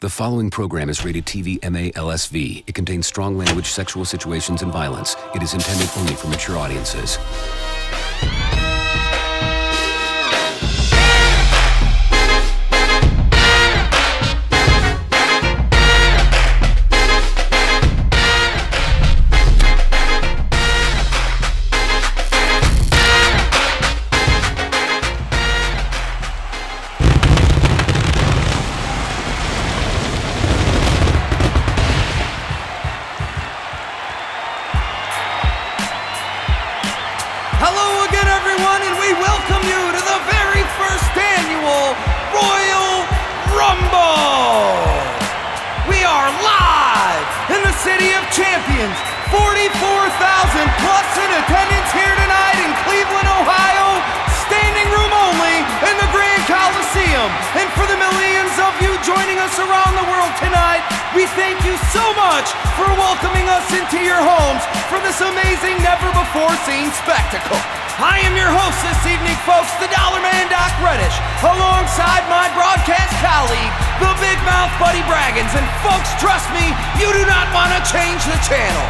The following program is rated TV MA-LSV. It contains strong language, sexual situations, and violence. It is intended only for mature audiences. Champions, 44,000 plus in attendance here tonight in Cleveland, Ohio. Standing room only in the Grand Coliseum. And for the millions of you joining us around the world tonight, we thank you so much for welcoming us into your homes for this amazing, never-before-seen spectacle. I am your host this evening, folks, the Dollar Man, Doc Reddish, alongside my broadcast colleague, the Big Mouth Buddy Braggins. And folks, trust me, you do not want to change the channel.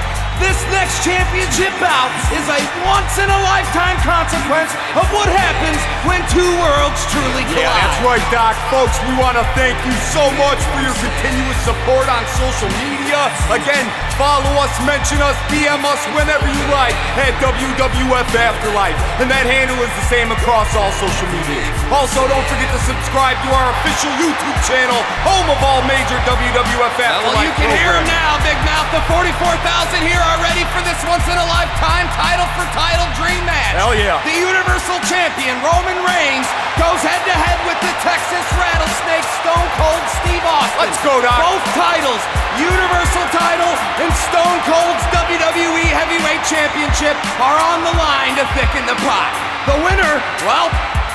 This next championship bout is a once-in-a-lifetime consequence of what happens when two worlds truly collide. Yeah, that's right, Doc. Folks, we want to thank you so much for your continuous support on social media. Again, follow us, mention us, DM us whenever you like at WWF Afterlife. And that handle is the same across all social media. Also, don't forget to subscribe to our official YouTube channel, home of all major WWF Afterlife Well, you can hear him now, Big Mouth. The 44,000 here are ready for this once-in-a-lifetime title-for-title dream match. Hell yeah. The Universal Champion, Roman Reigns, goes head-to-head with the Texas Rattlesnake, Stone Cold Steve Austin. Let's go, Doc. Both titles, Universal title and Stone Cold's WWE Heavyweight Championship, are on the line to thicken the pot. The winner, well,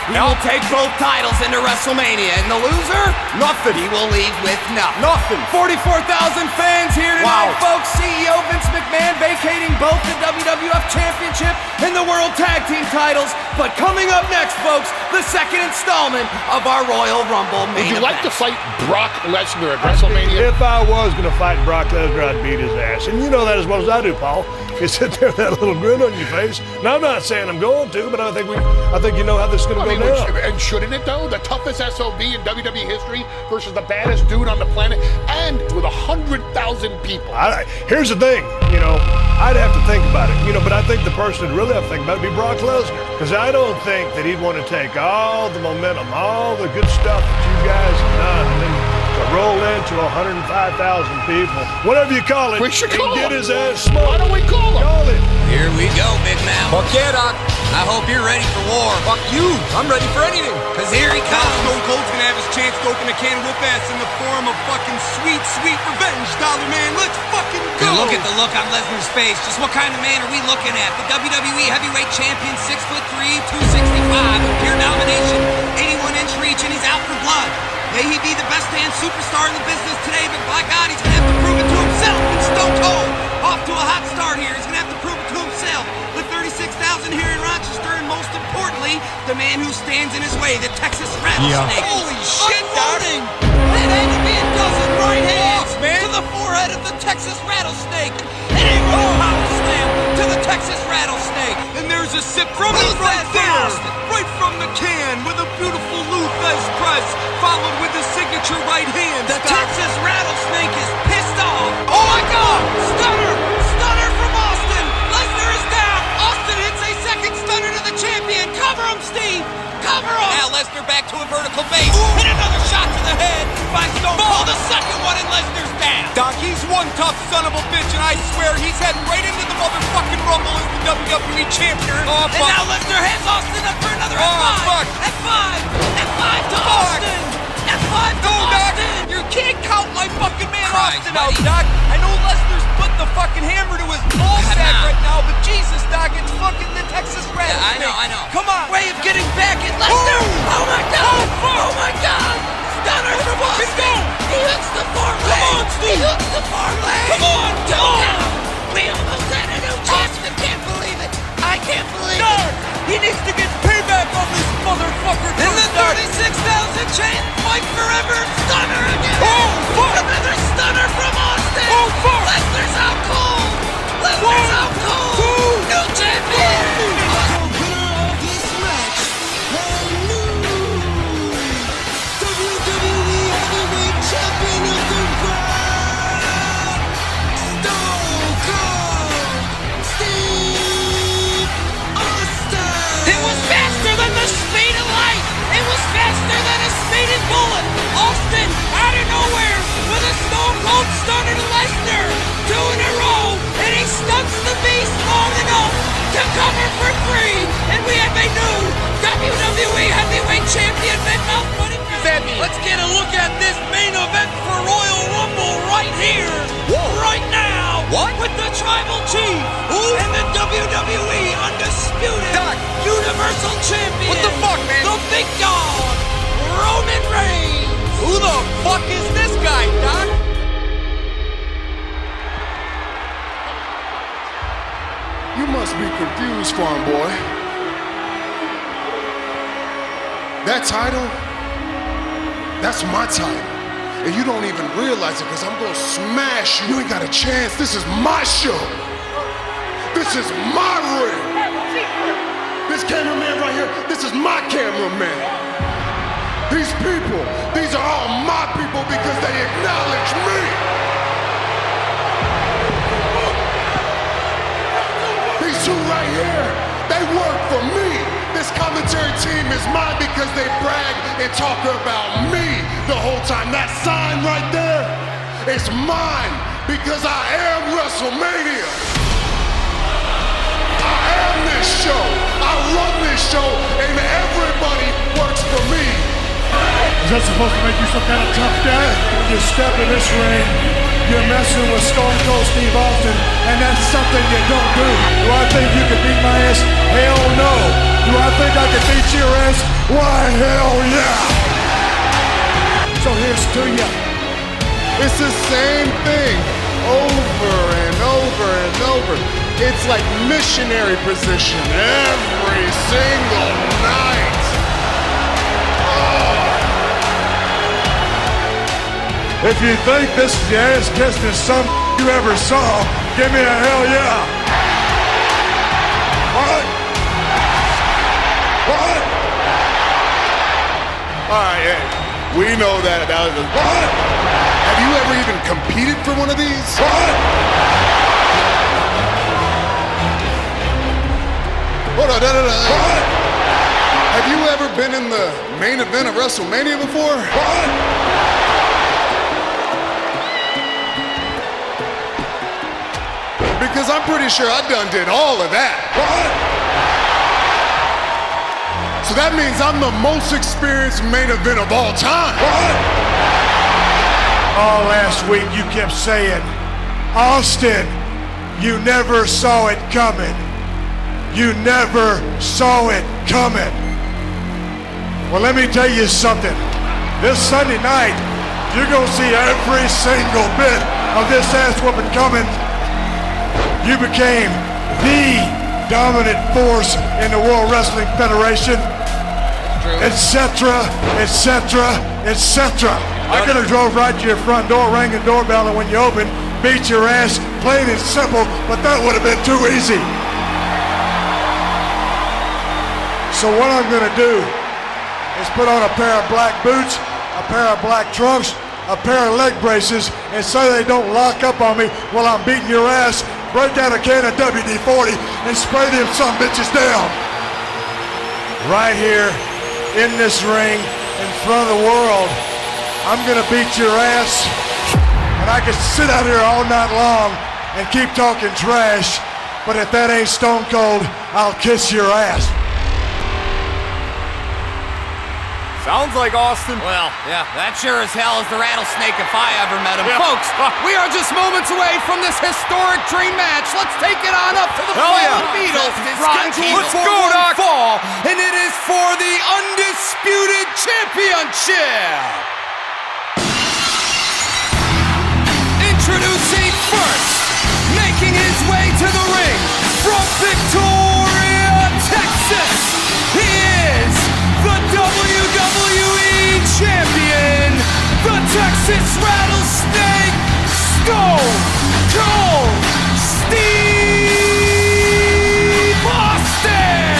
he will take both titles into Wrestlemania, and the loser, nothing. He will leave with nothing. Nothing. 44,000 fans here tonight, folks. CEO Vince McMahon vacating both the WWF Championship and the World Tag Team titles. But coming up next, folks, the second installment of our Royal Rumble main Would you like to event. fight Brock Lesnar at WrestleMania? If I was going to fight Brock Lesnar, I'd beat his ass. And you know that as well as I do, Paul. You sit there with that little grin on your face. Now, I'm not saying I'm going to, but I think you know how this is going to go down. And shouldn't it, though? The toughest SOB in WWE history versus the baddest dude on the planet, and with 100,000 people. Here's the thing, I'd have to think about it, but I think the person that really have to think about it would be Brock Lesnar. Because I don't think that he'd want to take all the momentum, all the good stuff that you guys have done, and then to roll into 105,000 people, whatever you call it, We should call get him. his ass smoked. Why don't we call him? Call it. Here we go, Big Mouth. Fuck yeah, Doc. I hope you're ready for war. Fuck you. I'm ready for anything. Because here he comes. Stone Cold's gonna have his chance to open a can of whoop ass in the form of fucking sweet, sweet revenge, Dollar Man. Let's fucking go! Look at the look on Lesnar's face. Just what kind of man are we looking at? The WWE Heavyweight Champion, 6'3", 265, pure domination, 81-inch reach, and he's out for blood. May he be the best damn superstar in the business today, but by God, he's gonna have to prove it to himself. And Stone Cold, off to a hot start here. He's gonna have to prove it to himself. The 36,000 here in Rochester, and most importantly, the man who stands in his way, the Texas Rattlesnake. Holy shit, Unloading that enemy a dozen right hands man. to the forehead of the Texas Rattlesnake. And a power slam to the Texas Rattlesnake. And there's a sip from it right there! Right from the can with a beautiful Lou Thez press, followed with a signature right hand. The Texas Rattlesnake is pissed off. Oh my God! Stunner! Stunner from Austin! Lesnar is down! Austin hits a second stunner to the champion. Cover him, Steve! Cover him! Now Lesnar back to a vertical base. And another shot to the head by Stone Cold. The second one, and Lesnar's down. Doc, he's one tough son of a bitch, and I swear he's heading right into the motherfucking Rumble as the WWE Champion. Oh, And now Lesnar has Austin up for another Oh, F5. fuck. F5. F5 to Austin. F5 to No, Doc, Austin. you can't count my fucking man Christ, Austin out, buddy. Doc. I know Lesnar's putting the fucking hammer to his ball Come sack on. right now, but Jesus, Doc, it's fucking the Texas Rattlesnake. I know. Come on. Way of getting back at Lesnar. Oh my God. Oh my God. Stunner from Austin. He hooks the foreleg. Come on, Steve. He hooks the foreleg. Come on, Two come on. down. We almost had a new chance. I can't believe it. I can't believe Doc, it. he needs to get payback on this motherfucker. In the Doc. 36,000 chain fight forever. Stunner again. Oh, fuck. undisputed Universal Champion. What the fuck, man? The big dog, Roman Reigns. Who the fuck is this guy, Doc? You must be confused, farm boy. That title, that's my title. And you don't even realize it because I'm gonna smash you. You ain't got a chance. This is my show. This is my ring. This cameraman right here, this is my cameraman. These people, these are all my people because they acknowledge me. These two right here, they work for me. This commentary team is mine because they brag and talk about me the whole time. That sign right there is mine because I am Wrestlemania. I am this show. I run this show and everybody works for me. Is that supposed to make you some kind of tough guy? When you step in this ring, you're messing with Stone Cold Steve Austin, and that's something you don't do. Do I think you can beat my ass? Hell no. Do I think I can beat your ass? Why, hell yeah. So here's to you. It's the same thing over and over and over. It's like missionary position every single night. If you think this is the ass-kissing son you ever saw, give me a hell yeah. What? What? All right, hey, we know that was a... What? Have you ever even competed for one of these? What? Hold on, What? Have you ever been in the main event of WrestleMania before? What? Because I'm pretty sure I done did all of that. What? So that means I'm the most experienced main event of all time. What? All last week you kept saying, Austin, you never saw it coming. You never saw it coming. Well, let me tell you something. This Sunday night, you're gonna see every single bit of this ass whooping coming. You became the dominant force in the World Wrestling Federation, etc., etc., etc. I could have drove right to your front door, rang the doorbell, and when you opened, beat your ass, plain and simple, but that would have been too easy. So what I'm gonna do is put on a pair of black boots, a pair of black trunks, a pair of leg braces, and so they don't lock up on me while I'm beating your ass. Break out a can of WD-40 and spray them some bitches down. Right here in this ring in front of the world, I'm gonna beat your ass, and I can sit out here all night long and keep talking trash, but if that ain't Stone Cold, I'll kiss your ass. Sounds like Austin. Well, yeah, that sure as hell is the Rattlesnake if I ever met him. Yeah. Folks, we are just moments away from this historic dream match. Let's take it on up to the Fallen Beatles. Let's go, Doc. Fall, and it is for the Undisputed Championship. Introducing first, making his way to the ring from Victoria, Texas, he is the WWE Champion, the Texas Rattlesnake, Stone Cold Steve Austin!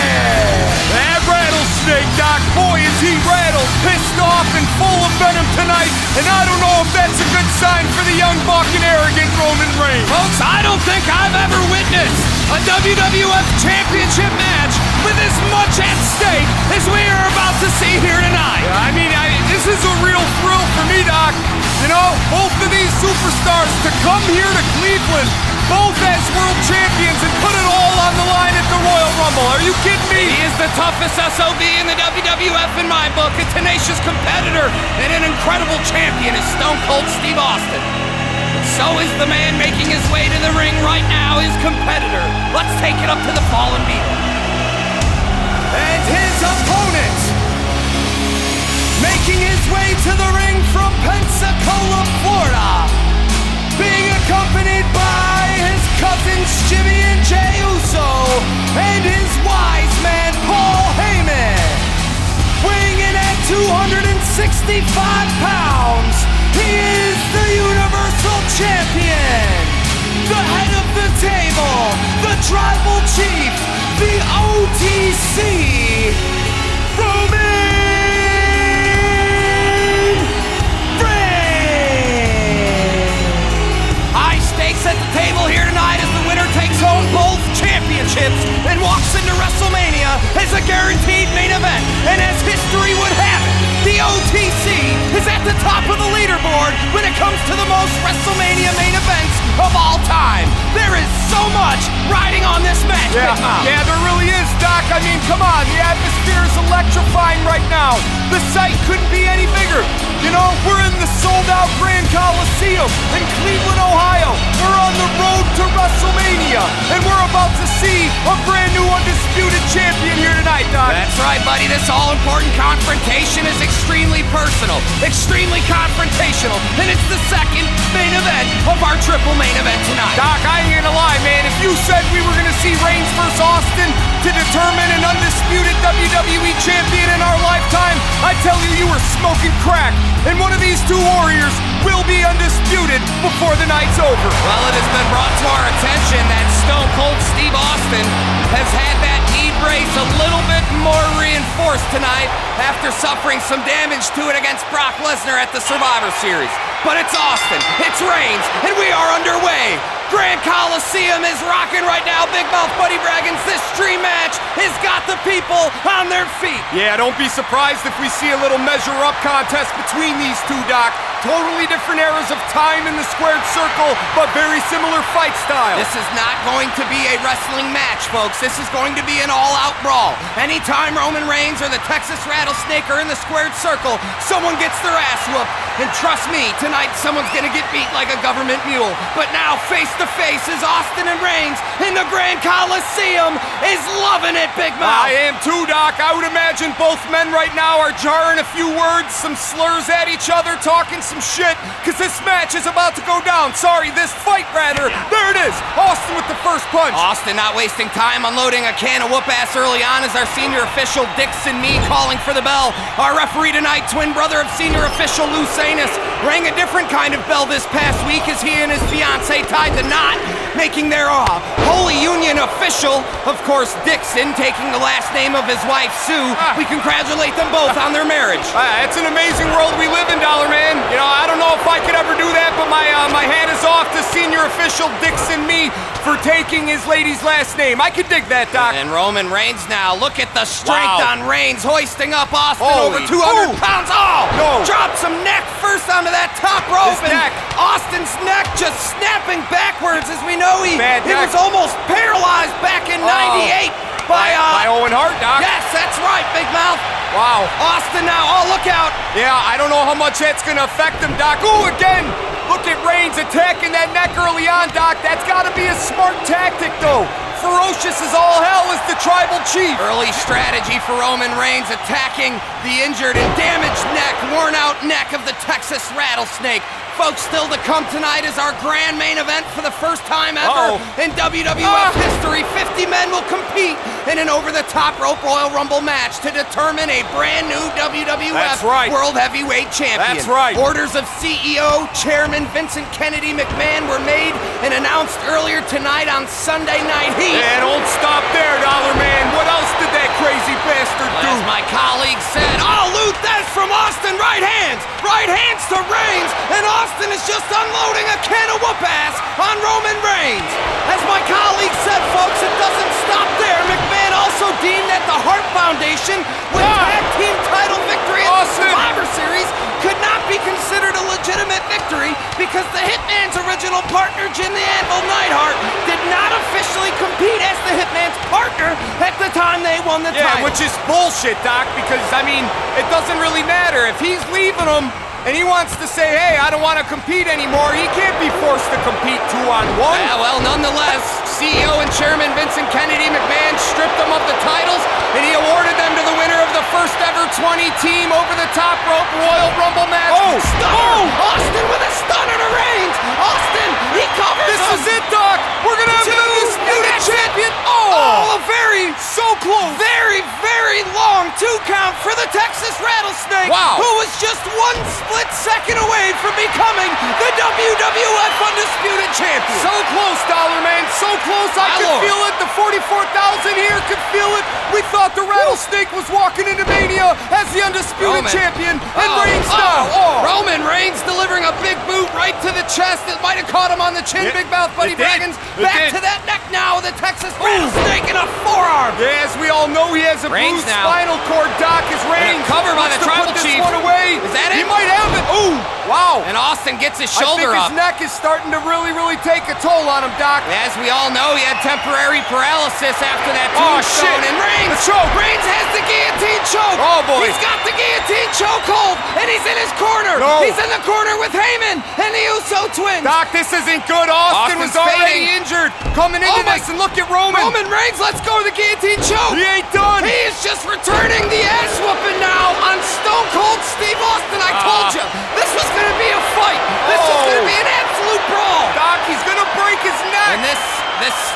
That Rattlesnake, Doc, boy, is he rattled, pissed off, and full of venom tonight, and I don't know if that's a good sign for the young buck and arrogant Roman Reigns. Folks, I don't think I've ever witnessed a WWF Championship match with as much at stake as we are about to see here tonight. Yeah, I mean, this is a real thrill for me, Doc. You know, both of these superstars to come here to Cleveland, both as world champions, and put it all on the line at the Royal Rumble. Are you kidding me? He is the toughest SOB in the WWF in my book, a tenacious competitor, and an incredible champion is Stone Cold Steve Austin. So is the man making his way to the ring right now, his competitor. Let's take it up to the Fallen Beetle. And his opponent, making his way to the ring from Pensacola, Florida, being accompanied by his cousins Jimmy and Jey Uso and his wise man Paul Heyman. Weighing in at 265 pounds, he is the Universal Champion, the head of the table, the Tribal Chief, the OTC, Roman at the table here tonight as the winner takes home both championships and walks into Wrestlemania as a guaranteed main event. And as history would have it, the OTC is at the top of the leaderboard when it comes to the most Wrestlemania main events of all time. There is so much riding on this match. Yeah, there really is, Doc. I mean, come on, the atmosphere is electrifying right now. The site couldn't be any bigger. You know, we're in the sold-out Grand Coliseum in Cleveland, Ohio. We're on the road to WrestleMania, and we're about to see a brand new Undisputed champion here tonight, Doc. That's right, buddy. This all-important confrontation is extremely personal, extremely confrontational, and it's the second main event of our triple main event tonight. Doc, I ain't gonna lie, man. If you said we were gonna see Reigns versus Austin to determine an undisputed WWE champion in our lifetime, I tell you, you were smoking crack. And one of these two warriors will be undisputed before the night's over. Well, it has been brought to our attention that Stone Cold Steve Austin has had that knee brace a little bit more reinforced tonight after suffering some damage to it against Brock Lesnar at the Survivor Series. But it's Austin, it's Reigns, and we are underway. Grand Coliseum is rocking right now. Big Mouth Buddy Braggins, this dream match has got the people on their feet. Yeah, don't be surprised if we see a little measure-up contest between these two, Doc. Totally different eras of time in the squared circle, but very similar fight style. This is not going to be a wrestling match, folks. This is going to be an all-out brawl. Anytime Roman Reigns or the Texas Rattlesnake are in the squared circle, someone gets their ass whooped. And trust me, tonight someone's gonna get beat like a government mule. But now, face to face is Austin and Reigns in the Grand Coliseum is loving it, Big Mouth. I am too, Doc. I would imagine both men right now are jarring a few words, some slurs at each other, talking some shit, because this match is about to go down. Sorry, this fight, rather. There it is. Austin with the first punch. Austin not wasting time unloading a can of whoop-ass early on as our senior official Dixon Me calling for the bell. Our referee tonight, twin brother of senior official Lou Sanus, rang a different kind of bell this past week as he and his fiancée tied the knot, making their holy union official. Of course, Dixon taking the last name of his wife, Sue. We congratulate them both on their marriage. It's an amazing world we live in, Dollar Man. You know, I don't know if I could ever do that, but my hat is off to senior official Dixon Me for taking his lady's last name. I could dig that, Doc. And Roman Reigns now, look at the strength on Reigns, hoisting up Austin over Holy 200 pounds. Oh, no. Dropped some neck first onto that top rope. His neck. Austin's neck just snapping backwards as we know he was almost paralyzed back in 98 by Owen Hart, Doc. Yes, that's right, Big Mouth. Wow. Austin now, oh, look out. Yeah, I don't know how much that's gonna affect him, Doc. Ooh, again. Look at Reigns attacking that neck early on, Doc. That's gotta be a smart tactic, though. Ferocious as all hell is the Tribal Chief. Early strategy for Roman Reigns, attacking the injured and damaged neck, worn out neck of the Texas Rattlesnake. Folks, still to come tonight is our grand main event for the first time ever in WWF history. 50 men will compete in an over-the-top rope Royal Rumble match to determine a brand new WWF World Heavyweight Champion. That's right. Orders of CEO, Chairman Vincent Kennedy McMahon were made and announced earlier tonight on Sunday Night Heat. Yeah, don't stop there, Dollar Man. What else did that crazy bastard do? As my colleague said, Luthez from Austin, right hands to Reigns, and Austin is just unloading a can of whoop-ass on Roman Reigns. As my colleague said, folks, it doesn't stop there. McMahon also deemed that the Hart Foundation, with tag team title victory in the Survivor Series, could not be considered a legitimate victory because the Hitman's original partner, Jim the Anvil Neidhart, did not officially compete as the Hitman's partner at the time they won the title. Yeah, which is bullshit, Doc, because, I mean, it doesn't really matter. If he's leaving him and he wants to say, hey, I don't want to compete anymore. He can't be forced to compete 2-on-1. Yeah, well, nonetheless, CEO and Chairman Vincent Kennedy McMahon stripped them of the titles, and he awarded them to the winner of the first ever 20-team over-the-top rope Royal Rumble match. Oh! Stunner! Austin with a stunner to Reigns! Austin, he covers This him! is it, Doc! We're gonna have an undisputed champion! Oh, a very, So close! very, very long 2 count for the Texas Rattlesnake, Wow. who was just 1 split second away from becoming the WWF Undisputed Champion. So close, Dollar Man, so close. I My could lord. feel it. The 44,000 here could feel it. We thought the Rattlesnake was walking into Mania as the undisputed Roman. champion, and Reigns now. Roman Reigns delivering a big boot right to the chest. It might have caught him on the chin. Big mouth, Buddy it did. Braggins. It Back did. to that neck now. The Texas Rattlesnake in a forearm. Yeah, as we all know, he has a Reigns bruised now. spinal cord. Doc is Reigns. cover by Wants the to Tribal put this Chief. one away. Is that He it? might have it. Ooh, wow. And Austin gets his I shoulder think up. his neck is starting to really take a toll on him, Doc. As we all know, he had temporary paralysis after that Oh, tombstone. shit. And Reigns, The choke. Reigns has the guillotine choke. Oh, boy. He's got the guillotine chokehold, and he's in his corner. No. He's in the corner with Heyman and the Uso twins. Doc, this isn't good. Austin was Austin's already fading. injured. Coming into Oh, my- this, and look at Roman. Roman Reigns, let's go to the guillotine choke. He ain't done. He is just returning the ass whooping now on Stone Cold Steve Austin. I told you, this was going to be a fight. This was going to be an absolute brawl. Doc, he's gonna break his neck. And this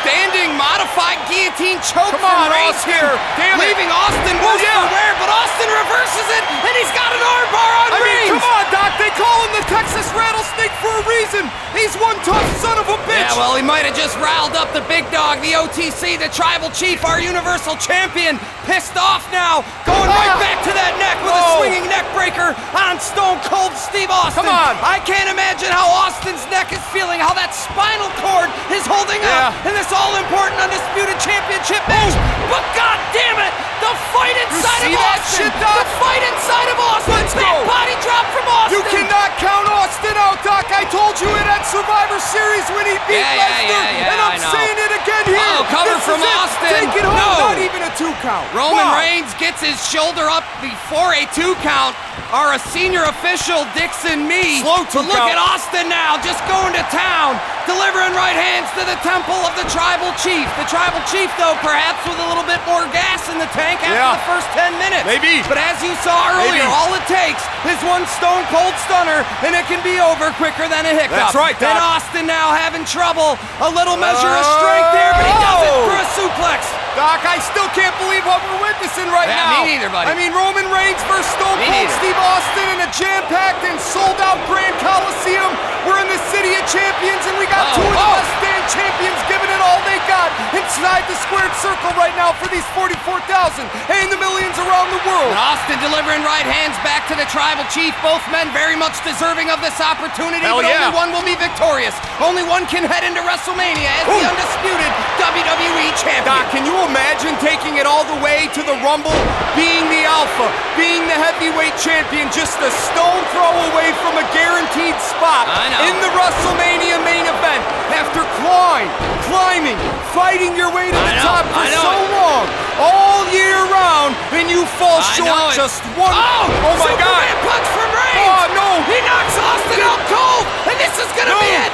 standing modified guillotine choke Come from on, Reigns Austin. here, Damn it. leaving Austin worse yeah. for wear, but Austin reverses it, and he's got an armbar on I mean, Reigns. come on, Doc. They call him the Texas Rattlesnake for a reason. He's one tough son of a bitch. Yeah, well, he might have just riled up the big dog, the OTC, the Tribal Chief, our Universal Champion. Pissed off now, going right back to that neck with a swinging neck breaker on Stone Cold Steve Austin. Come on. I can't imagine how Austin's neck is feeling, how that spinal cord is holding up in this all-important Undisputed Championship match. But god damn it, the fight inside see of that Austin. shit, Doc? The fight inside of Austin. Let's That go. body drop from Austin. You cannot count Austin out, Doc. I told you it at Survivor Series when he beat Lesnar, and I'm I know. saying it again here. Oh, cover This from is it. Austin. Take it home. No. Not even a 2 count. Roman Wow. Reigns gets his shoulder up before a 2 count. Our senior official, Dixon Me. Slow 2 But look count. at Austin now, just going to town, delivering right hands to the temple of the Tribal Chief. The Tribal Chief, though, perhaps with a little bit more gas in the tank after Yeah. the first 10 minutes. Maybe. But as you saw earlier, Maybe. all it takes is one Stone Cold Stunner, and it can be over quicker than a hiccup. That's right, Doc. And Austin now having trouble. A little measure of strength there, but he does it for a suplex. Doc, I still can't believe what we're witnessing right Yeah, now. me neither, buddy. I mean, Roman Reigns versus Stone Me Cold neither. Steve Austin in a jam-packed and sold-out Grand Coliseum. We're in the City of Champions, and we got two of the best stand champions giving it all they got inside the squared circle right now for these 44,000 and the millions around the world. And Austin delivering right hands back to the Tribal Chief. Both men very much deserving of this opportunity, Hell but yeah. only one will be victorious. Only one can head into Wrestlemania as the undisputed WWE Champion. Doc, can you imagine taking it all the way to the Rumble, being the Alpha, being the heavyweight champion, just a stone throw away from a guaranteed spot I know. in the WrestleMania main event after climbing, fighting your way to the top for I know so it. long, all year round, and you fall I know short it. just one. Oh my God. Superman punch from Reigns. Oh, no. He knocks Austin out cold, and this is gonna be it.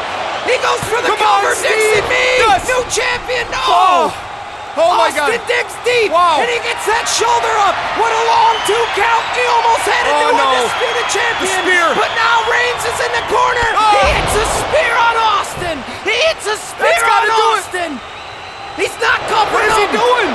He goes for the Come on, cover, Steve. Dixie Me. Yes. New champion. No. Oh my God. Austin digs deep, Wow. and he gets that shoulder up. What a long 2 count. He almost had a new undisputed champion. The spear. But now Reigns is in the corner. He hits a spear on Austin. He hits a spear That's gotta on do it. Austin. He's not covering What is he him. doing?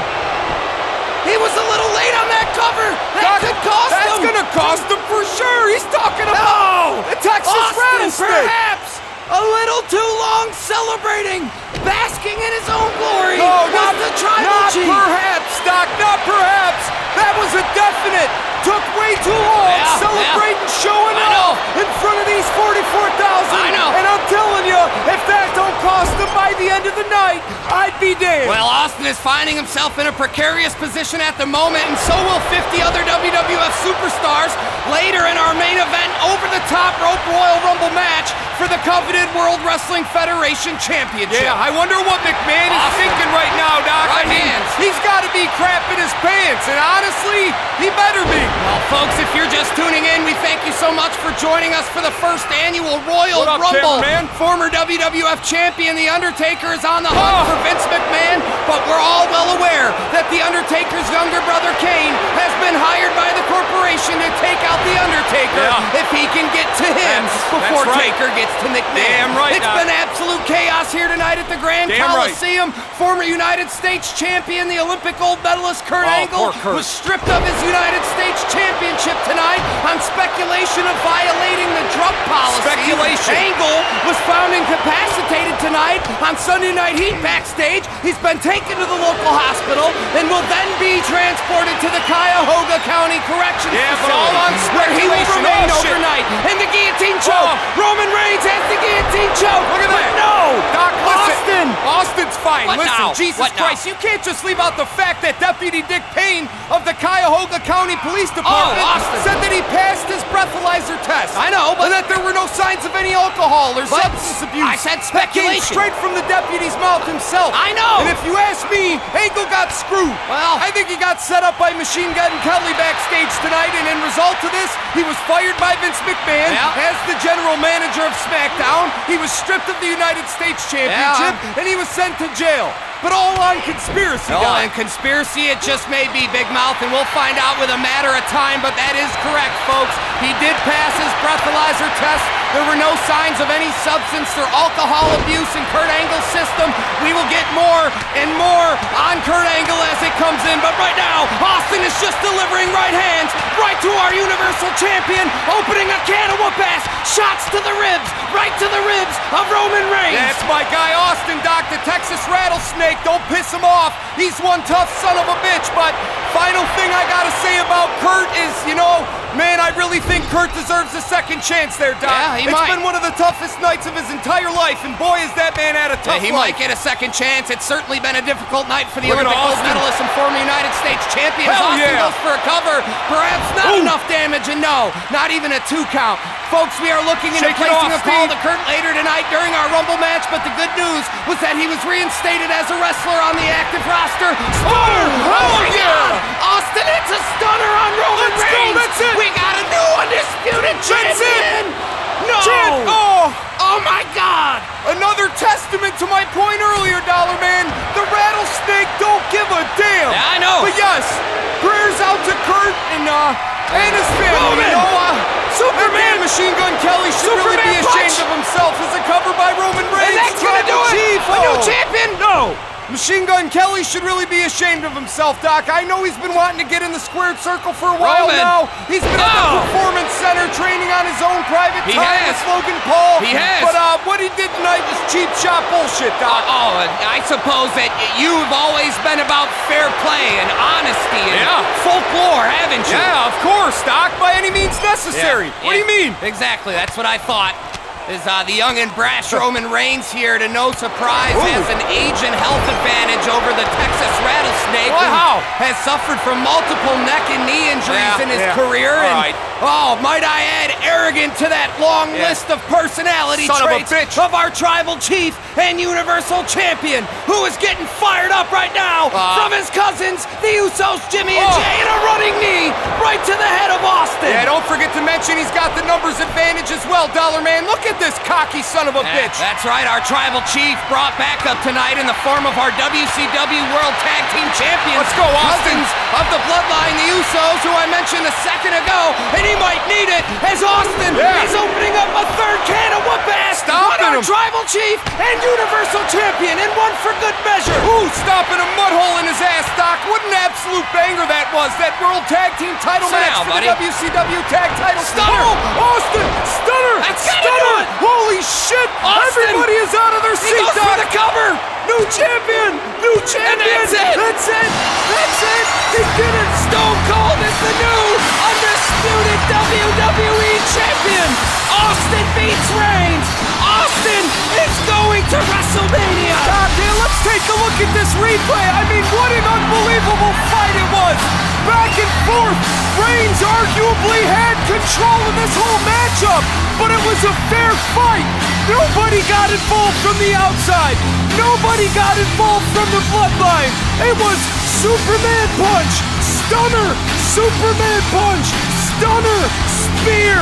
He was a little late on that cover. That could cost That's him. gonna cost him for sure. He's talking about the Texas Austin, Rattlesnake. perhaps a little too long celebrating, basking in his own glory. No, was not the Tribal not Chief. perhaps, Doc, not perhaps. That was a definite. Took way too long celebrating, showing I know. off in front of these 44,000. I know. And I'm telling you, if that don't cost him by the end of the night, I'd be damned. Well, Austin is finding himself in a precarious position at the moment, and so will 50 other WWF superstars later in our main event over-the-top rope Royal Rumble match for the long-coveted World Wrestling Federation Championship. Yeah, I wonder what McMahon is thinking right now, Doc. Right hands. He's got to be crapping his pants, and honestly, he better be. Well, folks, if you're just tuning in, we thank you so much for joining us for the first annual Royal What up, Rumble. cameraman? Former WWF champion The Undertaker is on the hunt for Vince McMahon, but we're all well aware that The Undertaker's younger brother Kane has been hired by the corporation to take out The Undertaker if he can get to him before right. Taker gets to McMahon. Damn right, It's Doc. been absolute chaos here tonight at the Grand Damn right. Coliseum. Former United States champion, the Olympic gold medalist Kurt Angle, poor Kurt. was stripped of his United States championship tonight on speculation of violating the drug policy. Speculation. Angle was found incapacitated tonight on Sunday Night Heat backstage. He's been taken to the local hospital and will then be transported to the Cuyahoga County Corrections Yeah, but Facility, all on where he will speculation. remain Oh, shit. overnight. And the guillotine choke. Roman Reigns has the guillotine choke. Look at But that. no! Doc, listen. Austin! Austin's fine. What Listen, now? Jesus What now? Christ, you can't just leave out the fact that Deputy Dick Payne of the Cuyahoga County Police Department Austin. said that he passed his breathalyzer test. I know, but- And that there were no signs of any alcohol or But substance abuse. I said That came speculation. straight from the deputy's mouth himself. I know. And if you ask me, Angle got screwed. Well- I think he got set up by Machine Gun Kelly backstage tonight, and in result to this, he was fired by Vince McMahon as the general manager of SmackDown. He was stripped of the United States Championship, and he was sent to jail. But all on conspiracy, Oh, Doc. and conspiracy, it just may be, Big Mouth, and we'll find out with a matter of time, but that is correct, folks. He did pass his breathalyzer test. There were no signs of any substance or alcohol abuse in Kurt Angle's system. We will get more and more on Kurt Angle as it comes in, but right now, Austin is just delivering right hands right to our Universal Champion, opening a can of whoop-ass, shots to the ribs, right to the ribs of Roman Reigns. That's my guy Austin, Doc, the Texas Rattlesnake. Don't piss him off. He's one tough son of a bitch. But final thing I gotta say about Kurt is, man, I really think Kurt deserves a second chance there, Doc. Yeah, he It's might. been one of the toughest nights of his entire life, and boy, is that man had a tough He life. might get a second chance. It's certainly been a difficult night for the Look at Olympic gold Austin. medalist and former United States champion. Hell Austin yeah. goes for a cover. Perhaps not enough damage, and no, not even a 2 count. Folks, we are looking into Shake it placing off, a call Steve. to Kurt later tonight during our Rumble match, but the good news was that he was reinstated as a wrestler on the active roster. Stunner! Oh my yeah. God! Austin, it's a stunner on Roman Let's go, Reigns! that's it. We got a new undisputed That's it. champion! No! Oh my God! Another testament to my point earlier, Dollar Man. The Rattlesnake don't give a damn. Yeah, I know. But yes, prayers out to Kurt and his family. Roman! Superman! That man, Machine Gun Kelly should really be Superman ashamed punch! of himself as a cover by Roman Reigns. And that's gonna do Tribal it! Chief. A new champion? No! Machine Gun Kelly should really be ashamed of himself, Doc. I know he's been wanting to get in the squared circle for a while Roman. now. He's been at the Performance Center training on his own private He time has. with Logan Paul. He has. But what he did tonight was cheap shot bullshit, Doc. And I suppose that you've always been about fair play and honesty and folklore, haven't you? Yeah, of course, Doc. By any means necessary. What do you mean? Exactly, that's what I thought. Is the young and brash Roman Reigns here, to no surprise, has an age and health advantage over the Texas Rattlesnake, What? who How? has suffered from multiple neck and knee injuries in his career. All And right. might I add, arrogant to that long list of personality Son of a traits bitch. of our tribal chief and universal champion, who is getting fired up right now from his cousins, the Usos, Jimmy and Jay, and a running knee right to the head of Austin. Yeah, don't forget to mention he's got the numbers advantage as well, Dollar Man. Look at this cocky son of a bitch. That's right, our tribal chief brought back up tonight in the form of our WCW World Tag Team Champions. Let's go, Austin. Cousins of the bloodline, the Usos, who I mentioned a second ago, and he might need it as Austin is opening up a third can of whoop-ass on our him. tribal chief and universal champion, and one for good measure. Ooh, stopping a mud hole in his ass, Doc. What an absolute banger that was. That World Tag Team title Sit match down, for buddy. the WCW Tag title. Stunner. Oh, Austin, stunner. That's gotta stunner. do it. Holy shit. Austin. Everybody is out of their He seat, goes Doc. for the cover. New champion. New champion. that's it. That's it. That's it. He did it. Stone Cold is the new undisputed WWE champion. Austin beats Reigns. Austin is going to WrestleMania. Doc, here, let's take a look at this replay. I mean, what an unbelievable fight it was. Back and forth. Reigns arguably had control of this whole matchup, but it was a fair fight. Nobody got involved from the outside. Nobody got involved from the bloodline. It was Superman punch, stunner, Superman punch, stunner, spear,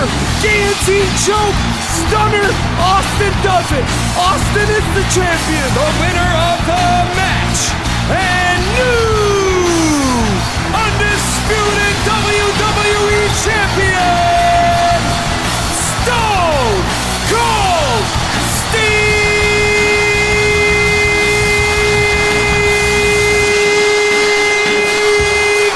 guillotine choke, stunner. Austin does it. Austin is the champion. The winner of the match and new undisputed WWE champion, Stone Cold Steve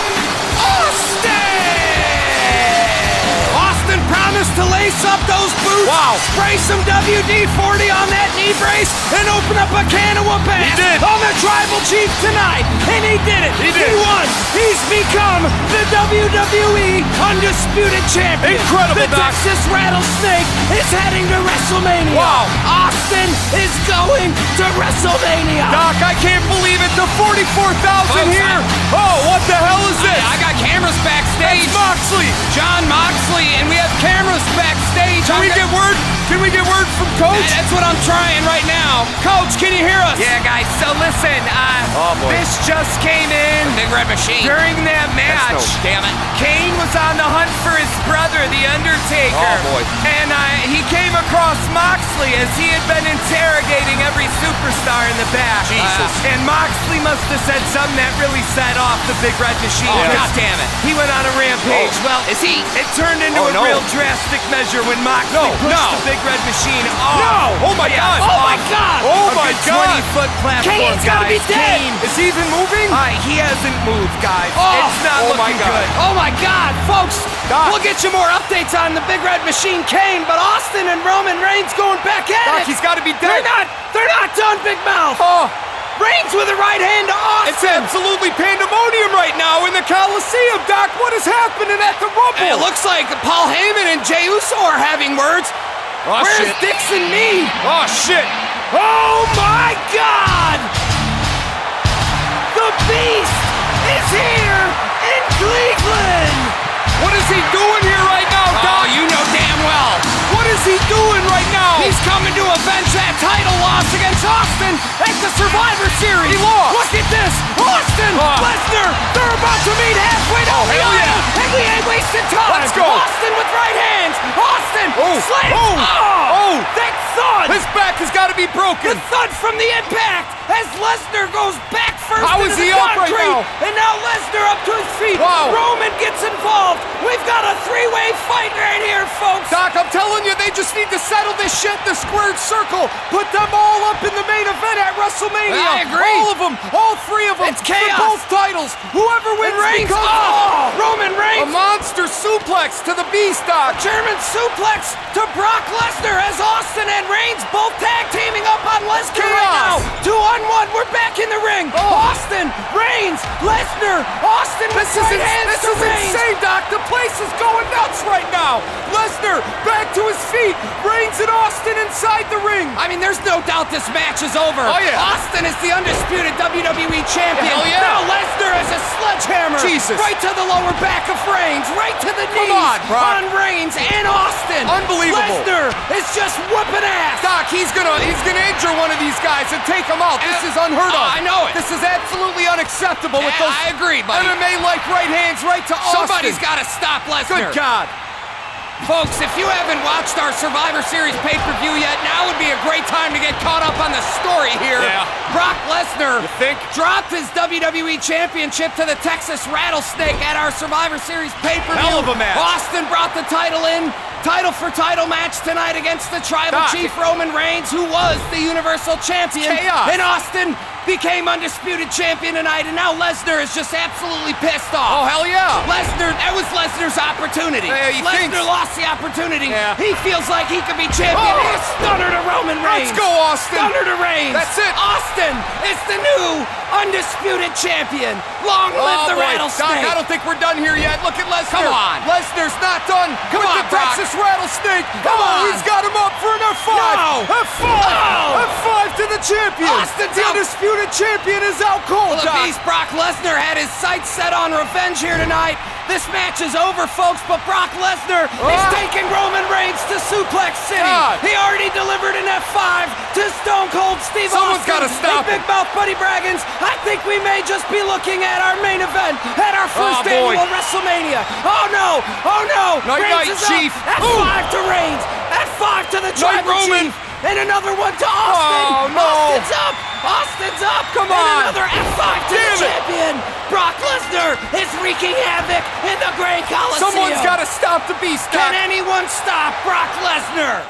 Austin! Austin promised to lace up those boots, spray some WD-40 on that knee brace, and open up a can of whoop-ass. He did. On the Tribal Chief tonight, and he did it. He did. He won. He's become the WWE Undisputed Champion. Incredible, The Doc. Texas Rattlesnake is heading to WrestleMania. Wow. Austin is going to WrestleMania. Doc, I can't believe it. The 44,000 here. Oh, what the hell is this? I got cameras backstage. It's Moxley. John Moxley, and we have cameras backstage. Can we get word? Can we get word from Coach? That's what I'm trying right now. Coach, can you hear us? Yeah, guys, so listen, this just came in Big Red Machine. during that match. Damn it. Kane was on the hunt for his brother, The Undertaker. Oh, boy. And he came across Moxley as he had been interrogating every superstar in the back. Jesus. And Moxley must have said something that really set off the Big Red Machine. Oh, because God damn it. He went on a rampage. Oh. Well, Is he? It turned into Oh, a no. real drastic measure when Moxley pushed the Big Red Machine off. No! Oh, my God. Oh, my God. Oh, A my good God. 20-foot platform, Kane's gotta be guys. dead. Kane, Is he even moving? he hasn't moved, guys. Oh. It's not Oh, my looking God. good. Oh my God, folks! Doc. We'll get you more updates on the Big Red Machine Kane, but Austin and Roman Reigns going back at Doc, it. he's got to be They're dead. not done, Big Mouth. Oh, Reigns with a right hand to Austin. it's absolutely pandemonium right now in the Coliseum, Doc. What is happening at the Rumble? It looks like Paul Heyman and Jey Uso are having words. Oh, Where's shit. Dixon Me? Oh, shit. Oh my God! The Beast is here in Cleveland. What is he doing here right now, Doc? Oh, you know damn well. What is he doing right now? He's coming to avenge that title loss against Austin at the Survivor Series. He lost. Look at this. Austin, Oh. Lesnar, they're about to meet halfway down the hell aisle. yeah. And we ain't wasting time. Let's go. Austin with right hands. Austin Oh. slams. Oh. That thud. His back has got to be broken. The thud from the impact as Lesnar goes back first How into is the he up right concrete. now? And now Lesnar up to his feet. Wow. Roman gets involved. We've got a three-way fight right here, folks. Doc, I'm telling you, they just need to settle this shit in the squared circle. Put them all up in the main event at WrestleMania. I agree. All of them. All three of them. It's chaos. For both titles. Whoever wins Reigns. becomes Oh, Roman a Reigns. monster suplex to the Beast, Doc. German suplex to Brock Lesnar as Austin and Reigns both tag teaming up on Lesnar right now. Chaos. 2-on-1. We're back in the ring. Austin, Reigns, Lesnar, Austin with This is, right hands this to is Reigns. insane, Doc. The place is going nuts right now. Lesnar back to his feet. Reigns and Austin inside the ring. I mean, there's no doubt this match is over. Oh, yeah. Austin is the undisputed WWE champion. Hell yeah. Now Lesnar has a sledgehammer. Jesus. Right to the lower back of Reigns. Right to the Come knees. on, Brock. Reigns and Austin. Unbelievable. Lesnar is just whooping ass. Doc, he's gonna injure one of these guys and take them out. This is unheard of. I know it. This is absolutely unacceptable with those I agree, buddy. MMA-like right hands right to Austin. Somebody's got to stop Lesnar. Good God. Folks, if you haven't watched our Survivor Series pay-per-view yet, now would be a great time to get caught up on the story here. Yeah. Brock Lesnar You think? dropped his WWE Championship to the Texas Rattlesnake at our Survivor Series pay-per-view. Hell of a match. Austin brought the title in. Title-for-title match tonight against the Tribal Doc. Chief Roman Reigns, who was the Universal Champion. Chaos. And Austin became Undisputed Champion tonight, and now Lesnar is just absolutely pissed off. Oh, hell yeah. That was Lesnar's opportunity. Yeah, he Lesnar thinks- lost the opportunity. Yeah. He feels like he could be champion. Oh. He is stunner to Roman Reigns. Let's go, Austin. Stunner to Reigns. That's it. Austin is the new undisputed champion. Long live the boy. Rattlesnake. Doc, I don't think we're done here yet. Look at Lesnar. Come on. Lesnar's not done Come with on, the Brock. Texas Rattlesnake. Come on. He's got him up for an F5. No. F5. No. F5 to the champion. Austin's the out. undisputed champion is out cold, Well, the Doc. Beast Brock Lesnar had his sights set on revenge here tonight. This match is over, folks, but Brock Lesnar is taking Roman Reigns to Suplex City. God. He already he delivered an F5 to Stone Cold Steve Someone's Austin. gotta stop Big Mouth Buddy Braggins, I think we may just be looking at our main event at our first annual WrestleMania. Oh no! Oh no! Night, Reigns is Chief. up. F5 to Reigns. F5 to the Tribal Roman. Chief. And another one to Austin. Oh, no. Austin's up. Austin's up. Come and on. another F5 to Damn the it. champion. Brock Lesnar is wreaking havoc in the Great Coliseum. Someone's got to stop the beast. Can anyone stop Brock Lesnar?